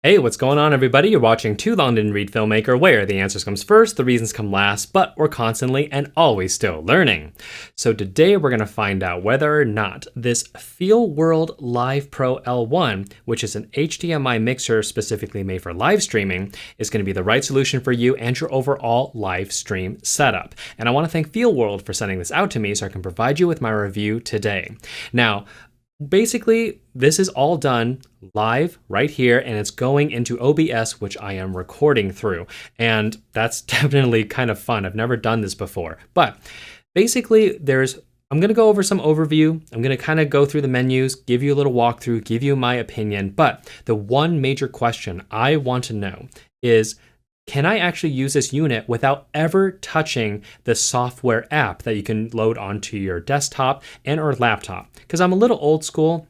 Hey, what's going on, everybody? You're watching Too Long Didn't Read Filmmaker, where the answers comes first, the reasons come last, but we're constantly and always still learning. So today we're going to find out whether or not this FEELWORLD Live Pro L1, which is an HDMI mixer specifically made for live streaming, is going to be the right solution for you and your overall live stream setup. And I want to thank FEELWORLD for sending this out to me so I can provide you with my review today. Now, basically, this is all done live right here, and it's going into OBS, which I am recording through. And that's definitely kind of fun. I've never done this before. But basically, I'm going to go over some overview. I'm going to kind of go through the menus, give you a little walkthrough, give you my opinion. But the one major question I want to know is, can I actually use this unit without ever touching the software app that you can load onto your desktop and or laptop? Because I'm a little old school.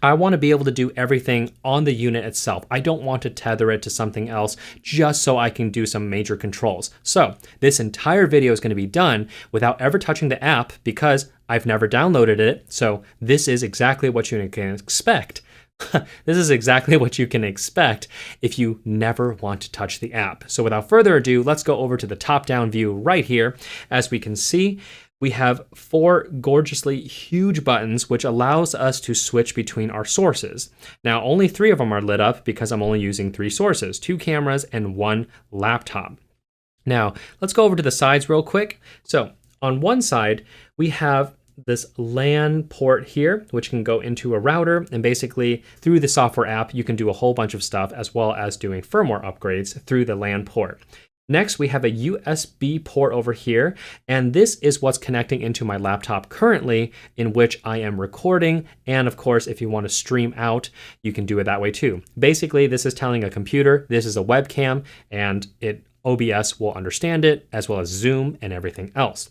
I want to be able to do everything on the unit itself. I don't want to tether it to something else just so I can do some major controls. So this entire video is going to be done without ever touching the app because I've never downloaded it. So this is exactly what you can expect. This is exactly what you can expect if you never want to touch the app. So without further ado, let's go over to the top-down view right here. As we can see, we have 4 gorgeously huge buttons, which allows us to switch between our sources. Now, only 3 of them are lit up because I'm only using 3 sources, 2 cameras and 1 laptop. Now, let's go over to the sides real quick. So on one side, we have this LAN port here, which can go into a router, and basically through the software app, you can do a whole bunch of stuff as well as doing firmware upgrades through the LAN port. Next, we have a USB port over here, and this is what's connecting into my laptop currently, in which I am recording. And of course, if you want to stream out, you can do it that way too. Basically, this is telling a computer, this is a webcam, and OBS will understand it, as well as Zoom and everything else.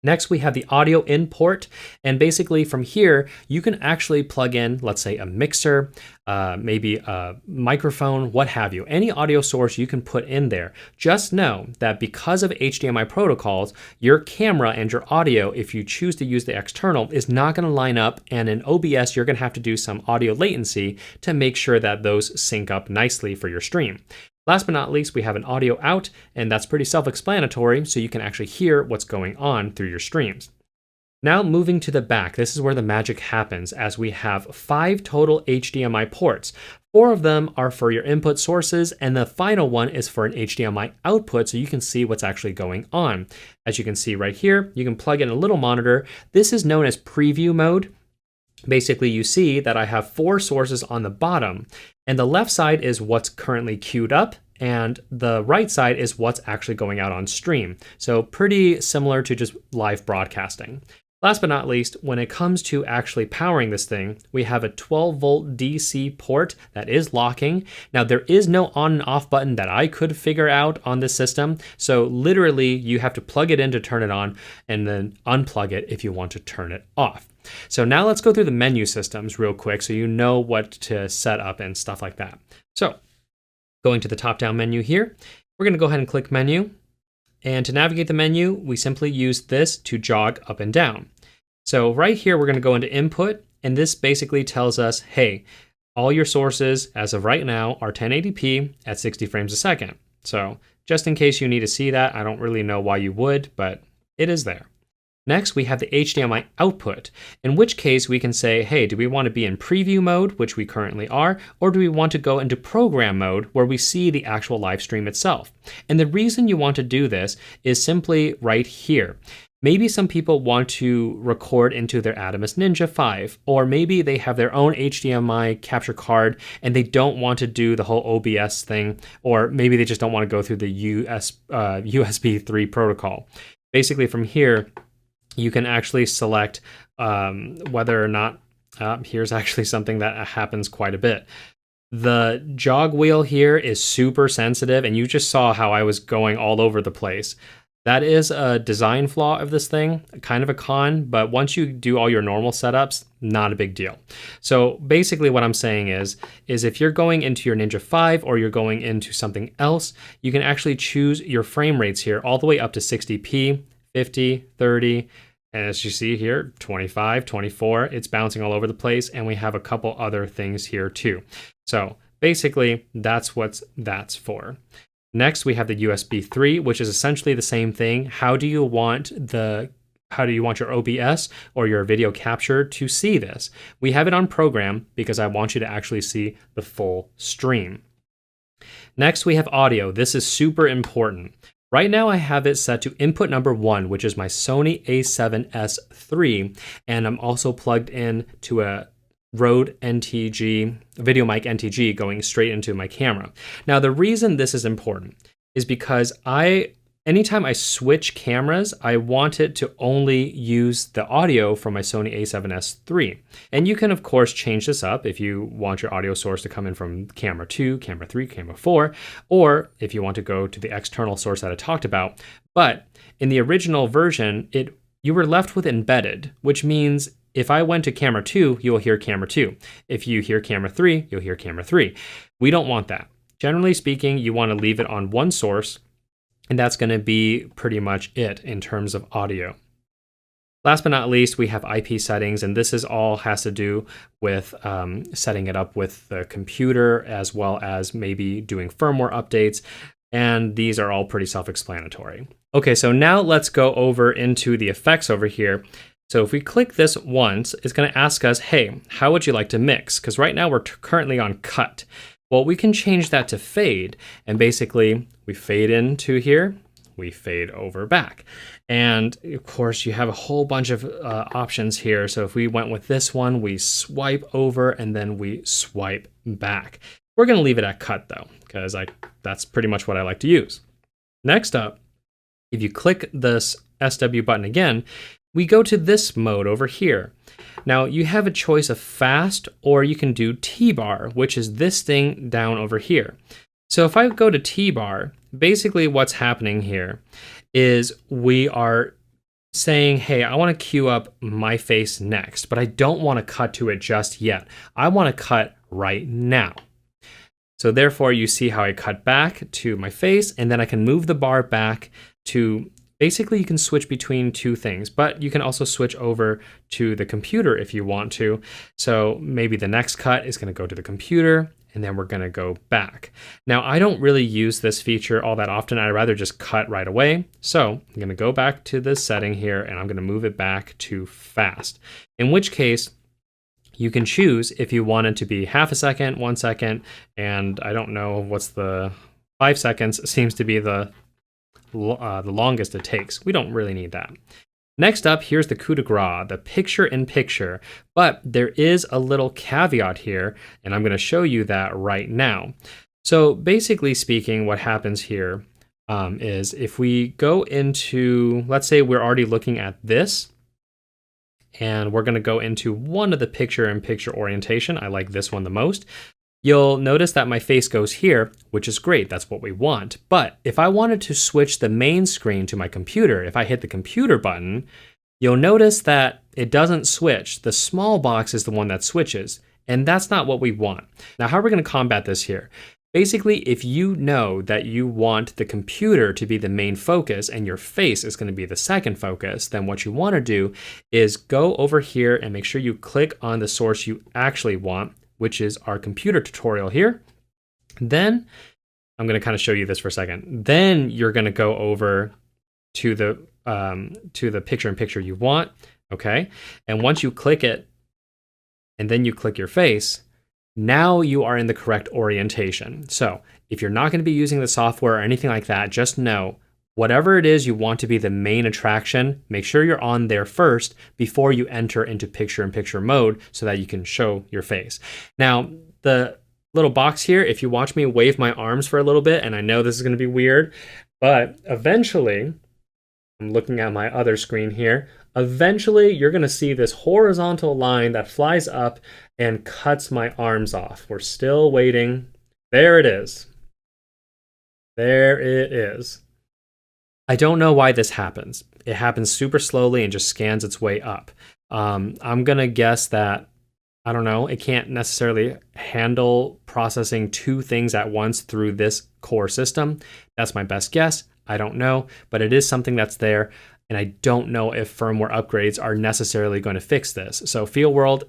Next, we have the audio in port, and basically from here, you can actually plug in, let's say, a mixer, maybe a microphone, what have you. Any audio source you can put in there. Just know that because of HDMI protocols, your camera and your audio, if you choose to use the external, is not going to line up, and in OBS, you're going to have to do some audio latency to make sure that those sync up nicely for your stream. Last but not least, we have an audio out, and that's pretty self-explanatory, so you can actually hear what's going on through your streams. Now moving to the back, this is where the magic happens, as we have 5 total HDMI ports. 4 of them are for your input sources, and the final one is for an HDMI output, so you can see what's actually going on. As you can see right here, you can plug in a little monitor. This is known as preview mode. Basically, you see that I have 4 sources on the bottom, and the left side is what's currently queued up, and the right side is what's actually going out on stream. So pretty similar to just live broadcasting. Last but not least, when it comes to actually powering this thing, we have a 12-volt DC port that is locking. Now, there is no on and off button that I could figure out on this system. So literally, you have to plug it in to turn it on and then unplug it if you want to turn it off. So now let's go through the menu systems real quick so you know what to set up and stuff like that. So going to the top-down menu here, we're going to go ahead and click menu. And to navigate the menu, we simply use this to jog up and down. So right here, we're going to go into input, and this basically tells us, hey, all your sources as of right now are 1080p at 60 frames a second. So just in case you need to see that, I don't really know why you would, but it is there. Next, we have the HDMI output, in which case we can say, hey, do we want to be in preview mode, which we currently are, or do we want to go into program mode where we see the actual live stream itself? And the reason you want to do this is simply right here. Maybe some people want to record into their Atomos Ninja 5, or maybe they have their own HDMI capture card and they don't want to do the whole OBS thing, or maybe they just don't want to go through the USB 3 protocol. Basically from here, you can actually select whether or not, here's actually something that happens quite a bit. The jog wheel here is super sensitive, and you just saw how I was going all over the place. That is a design flaw of this thing, kind of a con, but once you do all your normal setups, not a big deal. So basically what I'm saying is if you're going into your Ninja 5 or you're going into something else, you can actually choose your frame rates here all the way up to 60p, 50, 30, and as you see here, 25, 24, it's bouncing all over the place, and we have a couple other things here too. So basically that's what that's for. Next, we have the USB 3, which is essentially the same thing. How do you want your OBS or your video capture to see this? We have it on program because I want you to actually see the full stream. Next, we have audio. This is super important. Right now, I have it set to input number 1, which is my Sony a7S III, and I'm also plugged in to a Rode NTG, video mic NTG, going straight into my camera. Now, the reason this is important is because anytime I switch cameras, I want it to only use the audio from my Sony a7S III. And you can, of course, change this up if you want your audio source to come in from camera 2, camera 3, camera 4, or if you want to go to the external source that I talked about. But in the original version, you were left with embedded, which means if I went to camera 2, you'll hear camera 2. If you hear camera 3, you'll hear camera 3. We don't want that. Generally speaking, you want to leave it on one source, and that's going to be pretty much it in terms of audio. Last but not least, we have IP settings, and this all has to do with setting it up with the computer as well as maybe doing firmware updates, and these are all pretty self-explanatory. Okay, so now let's go over into the effects over here. So if we click this once, it's going to ask us, hey, how would you like to mix? Because right now we're currently on cut. Well, we can change that to fade, and basically we fade into here, we fade over back. And of course you have a whole bunch of options here. So if we went with this one, we swipe over and then we swipe back. We're going to leave it at cut though, because that's pretty much what I like to use. Next up, if you click this SW button again, we go to this mode over here. Now you have a choice of fast, or you can do T-bar, which is this thing down over here. So if I go to T-bar, basically what's happening here is we are saying, hey, I want to queue up my face next, but I don't want to cut to it just yet. I want to cut right now. So therefore you see how I cut back to my face, and then I can move the bar back to, basically you can switch between two things, but you can also switch over to the computer if you want to. So maybe the next cut is going to go to the computer, and then we're going to go back. Now, I don't really use this feature all that often. I'd rather just cut right away. So I'm going to go back to this setting here, and I'm going to move it back to fast, in which case you can choose if you want it to be half a second, 1 second, and I don't know what's the 5 seconds seems to be the longest it takes. We don't really need that. Next up, here's the coup de grace, the picture-in-picture, but there is a little caveat here, and I'm going to show you that right now. So basically speaking, what happens here is if we go into, let's say we're already looking at this, and we're going to go into one of the picture-in-picture orientation. I like this one the most. You'll notice that my face goes here, which is great. That's what we want. But if I wanted to switch the main screen to my computer, if I hit the computer button, you'll notice that it doesn't switch. The small box is the one that switches, and that's not what we want. Now, how are we going to combat this here? Basically, if you know that you want the computer to be the main focus and your face is going to be the second focus, then what you want to do is go over here and make sure you click on the source you actually want, which is our computer tutorial here. Then I'm going to kind of show you this for a second. Then you're going to go over to the picture-in-picture you want, okay? And once you click it, and then you click your face, now you are in the correct orientation. So if you're not going to be using the software or anything like that, just know whatever it is you want to be the main attraction, make sure you're on there first before you enter into picture-in-picture mode so that you can show your face. Now, the little box here, if you watch me wave my arms for a little bit, and I know this is going to be weird, but eventually, I'm looking at my other screen here, eventually you're going to see this horizontal line that flies up and cuts my arms off. We're still waiting. There it is. There it is. I don't know why this happens. It happens super slowly and just scans its way up. I'm going to guess that, I don't know, it can't necessarily handle processing two things at once through this core system. That's my best guess. I don't know, but it is something that's there, and I don't know if firmware upgrades are necessarily going to fix this. So FEELWORLD,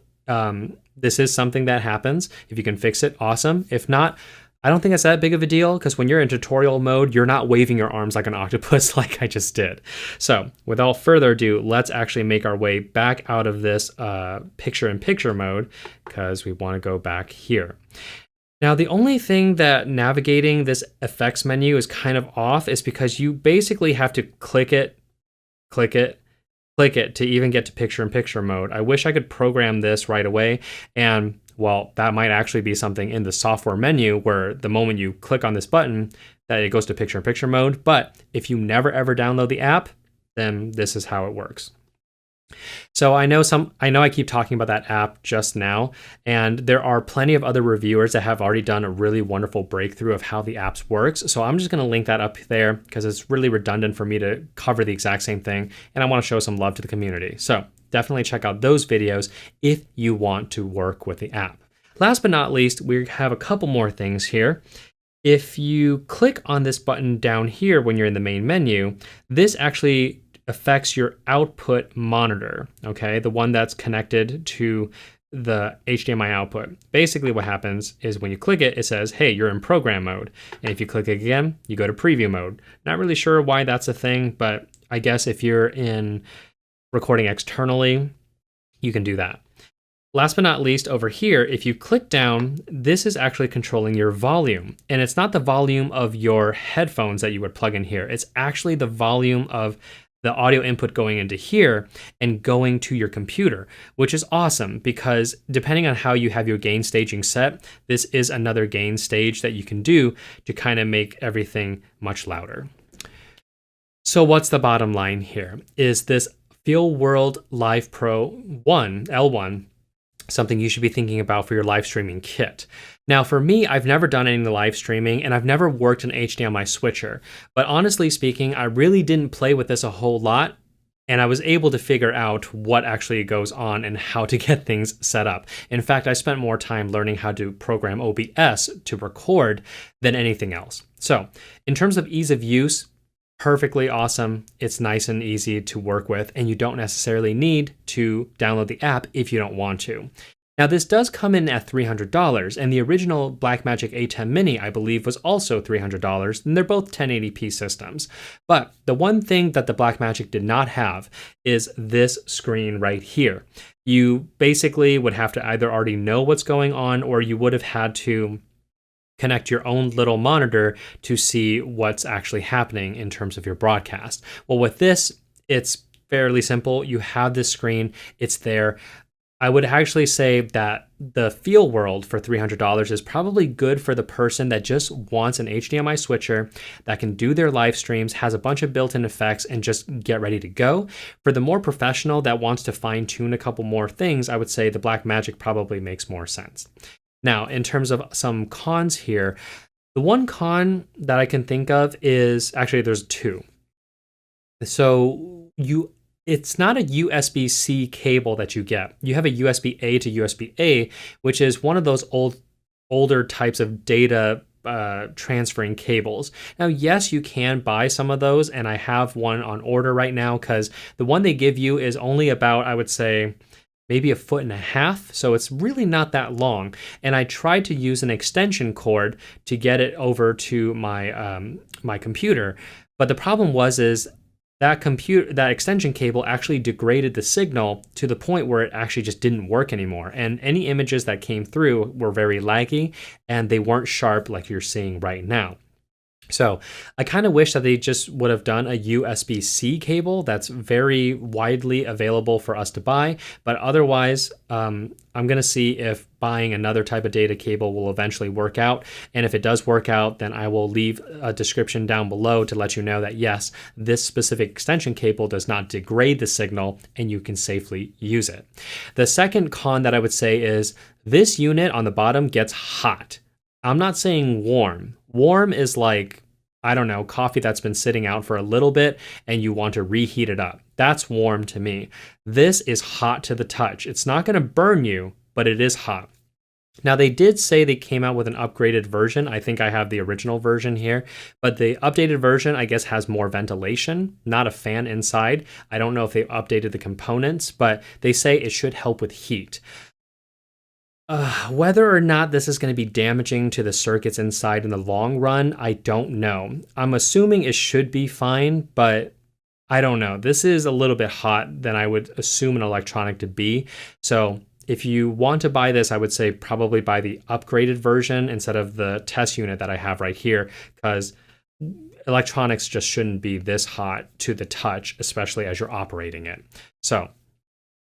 this is something that happens. If you can fix it, awesome. If not, I don't think it's that big of a deal, because when you're in tutorial mode, you're not waving your arms like an octopus like I just did. So without further ado, let's actually make our way back out of this picture-in-picture mode, because we want to go back here. Now, the only thing that navigating this effects menu is kind of off is because you basically have to click it to even get to picture-in-picture mode. I wish I could program this right away, and well, that might actually be something in the software menu where the moment you click on this button, that it goes to picture-in-picture mode. But if you never ever download the app, then this is how it works. So I know I keep talking about that app just now, and there are plenty of other reviewers that have already done a really wonderful breakthrough of how the apps works. So I'm just going to link that up there because it's really redundant for me to cover the exact same thing, and I want to show some love to the community. So definitely check out those videos if you want to work with the app. Last but not least, we have a couple more things here. If you click on this button down here when you're in the main menu, this actually affects your output monitor, okay? The one that's connected to the HDMI output. Basically what happens is when you click it, it says, hey, you're in program mode. And if you click it again, you go to preview mode. Not really sure why that's a thing, but I guess if you're in recording externally, you can do that. Last but not least, over here, if you click down, this is actually controlling your volume. And it's not the volume of your headphones that you would plug in here. It's actually the volume of the audio input going into here and going to your computer, which is awesome because depending on how you have your gain staging set, this is another gain stage that you can do to kind of make everything much louder. So what's the bottom line here? Is this FEELWORLD Live Pro 1 L1 something you should be thinking about for your live streaming kit? Now for me, I've never done any live streaming and I've never worked an HDMI switcher, but honestly speaking, I really didn't play with this a whole lot, and I was able to figure out what actually goes on and how to get things set up. In fact, I spent more time learning how to program OBS to record than anything else. So in terms of ease of use, perfectly awesome. It's nice and easy to work with, and you don't necessarily need to download the app if you don't want to. Now this does come in at $300, and the original Blackmagic A10 Mini, I believe, was also $300, and they're both 1080p systems. But the one thing that the Blackmagic did not have is this screen right here. You basically would have to either already know what's going on, or you would have had to connect your own little monitor to see what's actually happening in terms of your broadcast. Well, with this, it's fairly simple. You have this screen, it's there. I would actually say that the FEELWORLD for $300 is probably good for the person that just wants an HDMI switcher that can do their live streams, has a bunch of built-in effects, and just get ready to go. For the more professional that wants to fine-tune a couple more things, I would say the Blackmagic probably makes more sense. Now, in terms of some cons here, the one con that I can think of is, actually there's two. So it's not a USB-C cable that you get. You have a USB-A to USB-A, which is one of those older types of data transferring cables. Now, yes, you can buy some of those, and I have one on order right now because the one they give you is only about, I would say, maybe 1.5 feet, so it's really not that long. And I tried to use an extension cord to get it over to my my computer, but the problem is that extension cable actually degraded the signal to the point where it actually just didn't work anymore. And any images that came through were very laggy, and they weren't sharp like you're seeing right now. So I kind of wish that they just would have done a USB-C cable that's very widely available for us to buy. But otherwise, I'm going to see if buying another type of data cable will eventually work out. And if it does work out, then I will leave a description down below to let you know that yes, this specific extension cable does not degrade the signal and you can safely use it. The second con that I would say is this unit on the bottom gets hot. I'm not saying warm. Warm is like, I don't know, coffee that's been sitting out for a little bit and you want to reheat it up. That's warm to me. This is hot to the touch. It's not going to burn you, but it is hot. Now, they did say they came out with an upgraded version. I think I have the original version here, but the updated version, I guess, has more ventilation, not a fan inside. I don't know if they updated the components, but they say it should help with heat. Whether or not this is going to be damaging to the circuits inside in the long run, I don't know. I'm assuming it should be fine, but I don't know. This is a little bit hot than I would assume an electronic to be. So if you want to buy this, I would say probably buy the upgraded version instead of the test unit that I have right here, because electronics just shouldn't be this hot to the touch, especially as you're operating it. So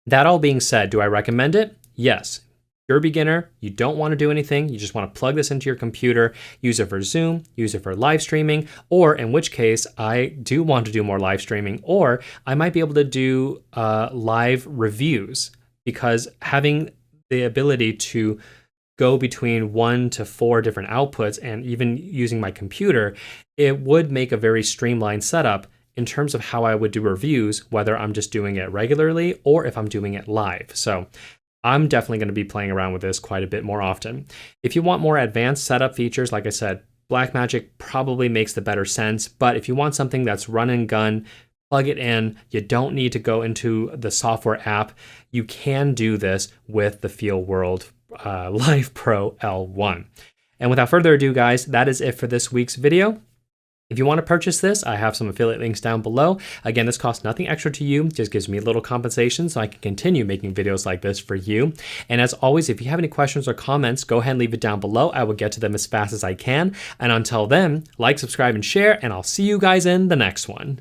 that all being said, do I recommend it? Yes. You're a beginner, you don't want to do anything, you just want to plug this into your computer, use it for Zoom, use it for live streaming, or in which case I do want to do more live streaming, or I might be able to do live reviews, because having the ability to go between 1 to 4 different outputs and even using my computer, it would make a very streamlined setup in terms of how I would do reviews, whether I'm just doing it regularly or if I'm doing it live. So I'm definitely going to be playing around with this quite a bit more often. If you want more advanced setup features, like I said, Blackmagic probably makes the better sense, but if you want something that's run and gun, plug it in, you don't need to go into the software app, you can do this with the FEELWORLD Live Pro L1. And without further ado, guys, that is it for this week's video. If you want to purchase this, I have some affiliate links down below. Again, this costs nothing extra to you, just gives me a little compensation so I can continue making videos like this for you. And as always, if you have any questions or comments, go ahead and leave it down below. I will get to them as fast as I can. And until then, like, subscribe, and share, and I'll see you guys in the next one.